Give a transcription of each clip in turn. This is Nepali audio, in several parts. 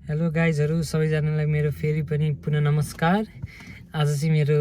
हेलो गाइजहरू सबैजनालाई मेरो फेरि पनि पुनः नमस्कार। आज चाहिँ मेरो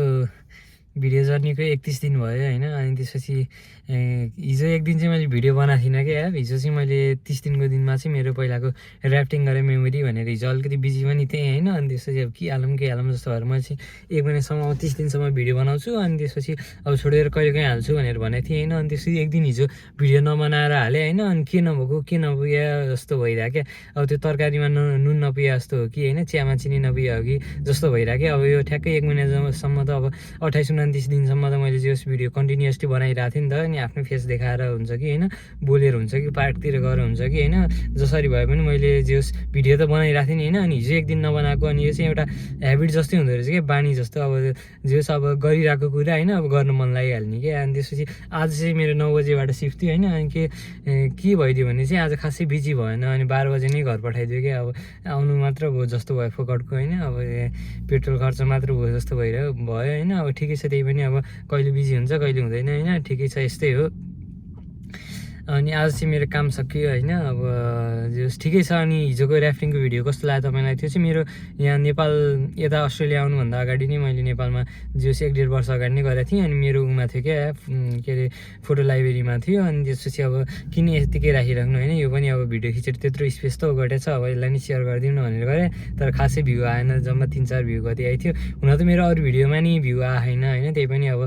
भिडियो जर्नीको 31 दिन भयो हैन। अनि त्यसपछि हिजो एक दिन चाहिँ मैले भिडियो बनाएको थिइनँ क्या। हिजो चाहिँ मैले 30 दिनको दिनमा चाहिँ मेरो पहिलाको ऱ्याफ्टिङ गरेँ मेमोरी भनेर हिजो अलिकति बिजी पनि थिएँ हैन। अनि त्यसपछि अब के हालौँ जस्तो भएर मैले चाहिँ एक महिनासम्म 30 दिनसम्म भिडियो बनाउँछु अनि त्यसपछि अब छोडेर कहिलेकाहीँ हाल्छु भनेर भनेको थिएँ हैन। अनि त्यसपछि एक दिन हिजो भिडियो नबनाएर हालेँ हैन। अनि के नभएको के नपुग्यो जस्तो भइरहेको क्या। अब त्यो तरकारीमा नुन नपुगे जस्तो हो कि हैन, चियामा चिनी नपुगे हो कि जस्तो भइरहेको क्या। अब यो ठ्याक्कै एक महिनासम्म त अब 28-29 दिनसम्म त मैले जस भिडियो कन्टिन्युअसली बनाइरहेको थिएँ नि त। अनि आफ्नो फेस देखाएर हुन्छ कि हैन, बोलेर हुन्छ कि पार्कतिर गएर हुन्छ कि हैन, जसरी भए पनि मैले जस भिडियो त बनाइरहेको थिएँ नि हैन। अनि हिजो एक दिन नबनाएको अनि यो चाहिँ एउटा ह्याबिट जस्तै हुँदो रहेछ क्या, बानी जस्तो। अब जस अब गरिरहेको कुरा हैन, अब गर्न मन लागिहाल्ने क्या। अनि त्यसपछि आज चाहिँ मेरो 9 बजेबाट सिफ्ट थियो हैन। अनि के भइदियो भने चाहिँ आज खासै बिजी भएन। अनि 12 बजे नै घर पठाइदियो क्या। अब आउनु मात्र भयो जस्तो भयो फोकटको हैन। अब पेट्रोल खर्च मात्र भयो जस्तो भयो हैन। अब ठिकै छ, त्यही पनि अब कहिले बिजी हुन्छ कहिले हुँदैन हैन, ठिकै छ, यस्तै हो। अनि आज चाहिँ मेरो काम सकियो हैन। अब जस ठिकै छ। अनि हिजोको ऱ्याफ्टिङको भिडियो कस्तो लाग्यो तपाईँलाई? त्यो चाहिँ मेरो यहाँ नेपाल यता अस्ट्रेलिया आउनुभन्दा अगाडि नै मैले नेपालमा जस 1-1.5 वर्ष अगाडि नै गरेको थिएँ। अनि मेरो उमा थियो क्या, के अरे फोटो लाइब्रेरीमा थियो। अनि त्यसपछि अब किन यतिकै राखिराख्नु होइन, यो पनि अब भिडियो खिचेर त्यत्रो स्पेस त घटेछ, अब यसलाई नि सेयर गरिदिउँ न भनेर गरेँ। तर खासै भ्यू आएन, जम्मा 3-4 भ्यू कति आइथ्यो। हुन त मेरो अरू भिडियोमा नि भ्यू आएन होइन। त्यही पनि अब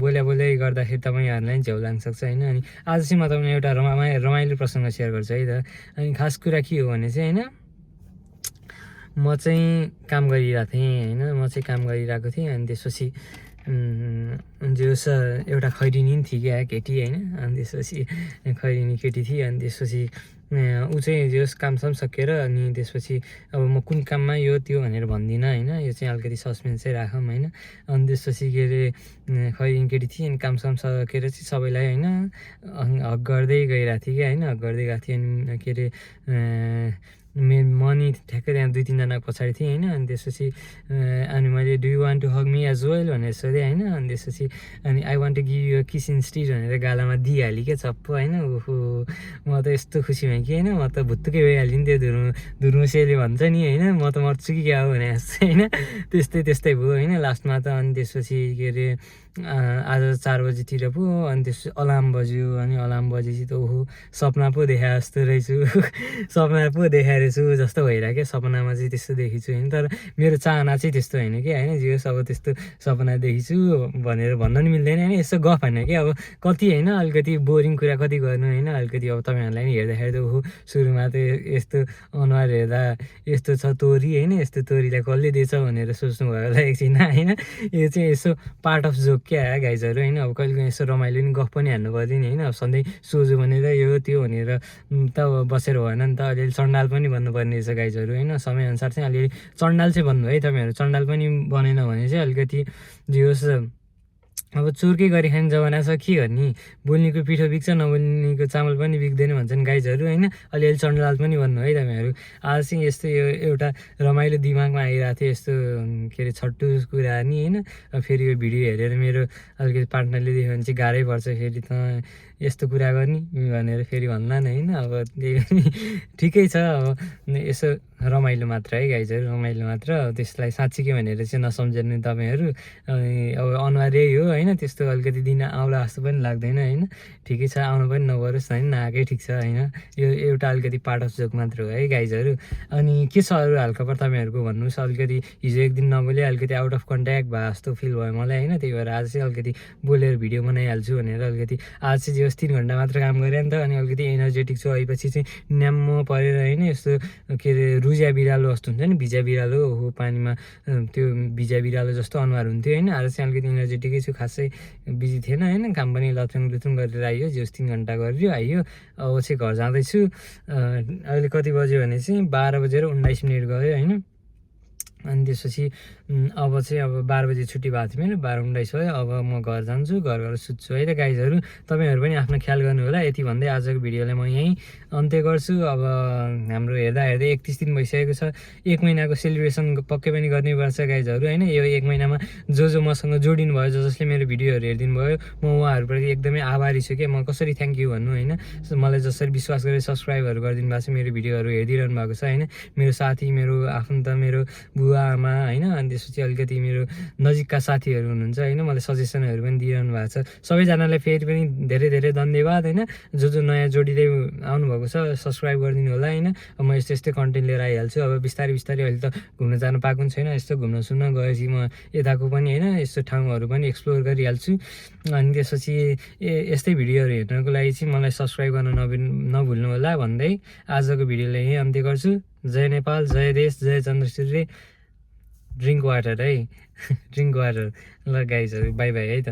बोले गर्दाखेरि तपाईँहरूलाई झ्याउ लाग्न सक्छ होइन। अनि आज चाहिँ म तपाईँलाई एउटा रमाइलो प्रसङ्ग सेयर गर्छु है त। अनि खास कुरा के हो भने चाहिँ होइन, म चाहिँ काम गरिरहेको थिएँ होइन, गरिरहेको थिएँ। अनि त्यसपछि जस एउटा खैरिनी नि थियो क्या केटी होइन। अनि त्यसपछि खैरिनी केटी थियो। अनि त्यसपछि ऊ चाहिँ जस कामसाम सकेर अनि त्यसपछि अब म कुन काममा यो त्यो भनेर भन्दिनँ होइन, यो चाहिँ अलिकति सस्पेन्स चाहिँ राखौँ होइन। अनि त्यसपछि के अरे खैरिनी केटी थिएँ। अनि कामसाम सकेर चाहिँ सबैलाई होइन हक गर्दै गइरहेको थिएँ क्या होइन, हक गर्दै गएको थिएँ। अनि के अरे म नि ठ्याक्कै त्यहाँ 2-3 जना पछाडि थिएँ होइन। अनि त्यसपछि अनि मैले do you want to hug me as well भनेर सोधेँ होइन। अनि त्यसपछि अनि I want to give you kiss in stitch भनेर गालामा दिइहालेँ क्या चप्प होइन। ओहो, म त यस्तो खुसी भएँ कि होइन, म त भुत्तुकै भइहालेँ नि। त्यो धुर्मुसेले भन्छ नि होइन, म त मर्छु कि क्या हो भने जस्तो होइन, त्यस्तै भयो होइन लास्टमा त। अनि त्यसपछि के अरे आज 4 बजीतिर पो अनि त्यसपछि अलार्म बज्यो। अनि अलार्म बजेपछि त ओहो सपना पो देखा जस्तो रहेछु सपना पो देखाएछु जस्तो भइरहेको क्या। सपनामा चाहिँ त्यस्तो देखेछु होइन, तर मेरो चाहना चाहिँ त्यस्तो होइन कि होइन। जे होस् अब त्यस्तो सपना देखेछु भनेर भन्न नि मिल्दैन होइन, यस्तो गफ होइन कि। अब कति होइन अलिकति बोरिङ कुरा कति गर्नु होइन, अलिकति अब तपाईँहरूलाई नि हेर्दाखेरि त ओहो सुरुमा त यस्तो अनुहार हेर्दा यस्तो छ तोरी होइन, यस्तो तोरीलाई कसले दिएछ भनेर सोच्नुभयो होला एकछिन होइन। यो चाहिँ यसो पार्ट अफ जोक क्या गाइजहरू होइन। अब कहिले यसो रमाइलो नि गफ पनि हान्नु पर्यो नि होइन। अब सधैँ सोझो भनेर यो त्यो भनेर त बसेर भएन नि त। अलिअलि चण्डाल पनि भन्नुपर्ने रहेछ गाइजहरू होइन। समयअनुसार चाहिँ अलिअलि चण्डाल चाहिँ भन्नु है तपाईँहरू। चण्डाल पनि बनेन भने चाहिँ अलिकति जे होस् अब चोरकै गरी खाने जमाना छ, के गर्ने। बोल्नेको पिठो बिग्छ, नबोल्नेको चामल पनि बिग्दैन भन्छन् गाइजहरू होइन। अलिअलि चण्डाल पनि भन्नु है तपाईँहरू। आज चाहिँ यस्तो यो एउटा रमाइलो दिमागमा आइरहेको थियो यस्तो के अरे छट्टु कुरा नि होइन। फेरि यो भिडियो हेरेर मेरो अलिकति पार्टनरले देख्यो भने चाहिँ गाह्रै पर्छ फेरि त यस्तो कुरा गर्ने भनेर फेरि भन्ला नि होइन। अब त्यही पनि ठिकै छ, अब यसो रमाइलो मात्र है गाइजहरू, रमाइलो मात्र। त्यसलाई साँच्चीकै भनेर चाहिँ नसम्झनु तपाईँहरू। अब अनुहार यही हो होइन, त्यस्तो अलिकति दिन आउला जस्तो पनि लाग्दैन होइन। ठिकै छ, आउनु पनि नपरोस् होइन, नआएकै ठिक छ होइन। यो एउटा अलिकति पार्ट अफ जोक मात्र हो है गाइजहरू। अनि के छ अरू हालखबर तपाईँहरूको भन्नुहोस्। अलिकति हिजो एक दिन नबोले अलिकति आउट अफ कन्ट्याक्ट भए जस्तो फिल भयो मलाई होइन। त्यही भएर आज चाहिँ अलिकति बोलेर भिडियो बनाइहाल्छु भनेर अलिकति आज चाहिँ जे होस् 3 घन्टा मात्र काम गरेँ नि त। अनि अलिकति एनर्जेटिक छु आएपछि चाहिँ न्याम्म परेर होइन, यस्तो के अरे रुजिया बिरालो जस्तो हुन्छ नि, भिजा बिरालो हो पानीमा, त्यो भिजा बिरालो जस्तो अनुहार हुन्थ्यो होइन। आज चाहिँ अलिकति एनर्जेटिकै छु, खासै बिजी थिएन होइन। काम पनि लथुङ गरेर आइयो, जे होस् 3 घन्टा गरियो आइयो। अब चाहिँ घर जाँदैछु। अहिले कति बज्यो भने चाहिँ 12 बजेर 19 मिनट गयो होइन। अनि त्यसपछि अब चाहिँ अब 12 बजे छुट्टी भएको थियो मेरो 12:19 भयो। अब म घर जान्छु, घर गएर सुत्छु है त गाइजहरू। तपाईँहरू पनि आफ्नो ख्याल गर्नु होला। यति भन्दै आजको भिडियोलाई म यहीँ अन्त्य गर्छु। अब हाम्रो हेर्दा 31 दिन भइसकेको छ। 1 महिनाको सेलिब्रेसन पक्कै पनि गर्नुपर्छ गाइजहरू होइन। यो 1 महिनामा जो मसँग जोडिनु भयो, जसले मेरो भिडियोहरू हेरिदिनु भयो, म उहाँहरूप्रति एकदमै आभारी छु। म कसरी थ्याङ्क यू भन्नु होइन। मलाई जसरी विश्वास गरेर सब्सक्राइबहरू गरिदिनु भएको छ, मेरो भिडियोहरू हेरिदिइरहनु भएको छ होइन। मेरो साथी, मेरो आफन्त, मेरो बुवा आमा होइन, अनि त्यसपछि अलिकति मेरो नजिकका साथीहरू हुनुहुन्छ होइन, मलाई सजेसनहरू पनि दिइरहनु भएको छ। सबैजनालाई फेरि पनि धेरै धेरै धन्यवाद होइन। जो नयाँ जोडिँदै आउनुभएको छ सब्सक्राइब गरिदिनु होला होइन। म यस्तो यस्तै कन्टेन्ट लिएर आइहाल्छु। अब बिस्तारै बिस्तारै अहिले त घुम्न जानु पाएको पनि छैन। यस्तो घुम्न सुन्न गएपछि म यताको पनि होइन यस्तो ठाउँहरू पनि एक्सप्लोर गरिहाल्छु। अनि त्यसपछि यस्तै भिडियोहरू हेर्नको लागि चाहिँ मलाई सब्सक्राइब गर्न नभुल्नु होला भन्दै आजको भिडियोलाई यहीँ अन्त्य गर्छु। जय नेपाल, जय देश, जय चन्द्रसूर्य। ड्रिङ्क वाटर है ड्रिङ्क वाटर। ल गाइजहरू बाई बाई है त।